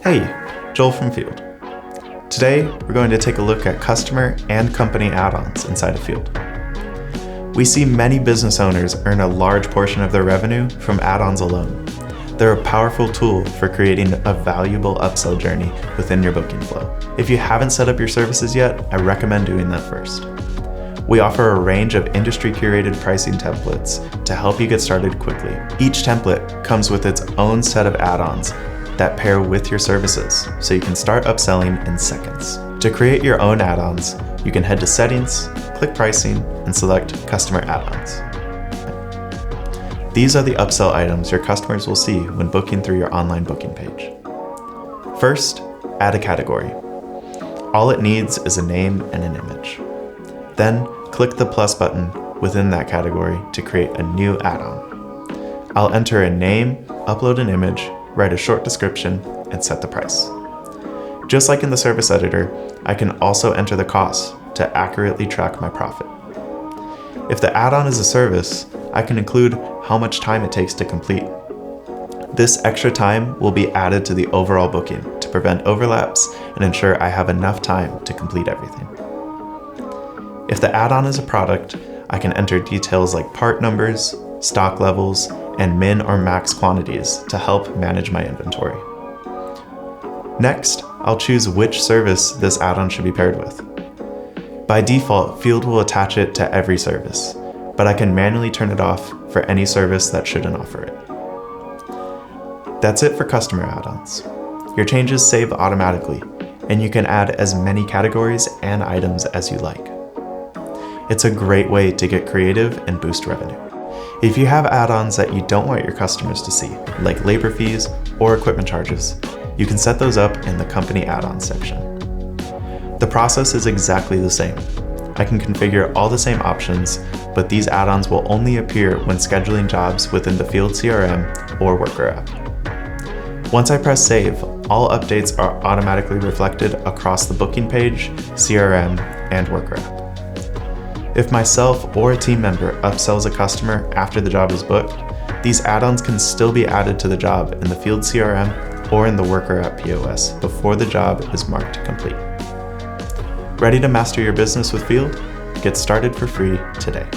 Hey, Joel from Field. Today, we're going to take a look at customer and company add-ons inside of Field. We see many business owners earn a large portion of their revenue from add-ons alone. They're a powerful tool for creating a valuable upsell journey within your booking flow. If you haven't set up your services yet, I recommend doing that first. We offer a range of industry-curated pricing templates to help you get started quickly. Each template comes with its own set of add-ons that pair with your services, so you can start upselling in seconds. To create your own add-ons, you can head to Settings, click Pricing, and select Customer Add-ons. These are the upsell items your customers will see when booking through your online booking page. First, add a category. All it needs is a name and an image. Then, click the plus button within that category to create a new add-on. I'll enter a name, upload an image, write a short description, and set the price. Just like in the service editor, I can also enter the cost to accurately track my profit. If the add-on is a service, I can include how much time it takes to complete. This extra time will be added to the overall booking to prevent overlaps and ensure I have enough time to complete everything. If the add-on is a product, I can enter details like part numbers, stock levels, and min or max quantities to help manage my inventory. Next, I'll choose which service this add-on should be paired with. By default, Field will attach it to every service, but I can manually turn it off for any service that shouldn't offer it. That's it for customer add-ons. Your changes save automatically, and you can add as many categories and items as you like. It's a great way to get creative and boost revenue. If you have add-ons that you don't want your customers to see, like labor fees or equipment charges, you can set those up in the company add-ons section. The process is exactly the same. I can configure all the same options, but these add-ons will only appear when scheduling jobs within the Field CRM or Worker app. Once I press save, all updates are automatically reflected across the booking page, CRM, and Worker app. If myself or a team member upsells a customer after the job is booked, these add-ons can still be added to the job in the Field CRM or in the Worker app POS before the job is marked complete. Ready to master your business with Field? Get started for free today.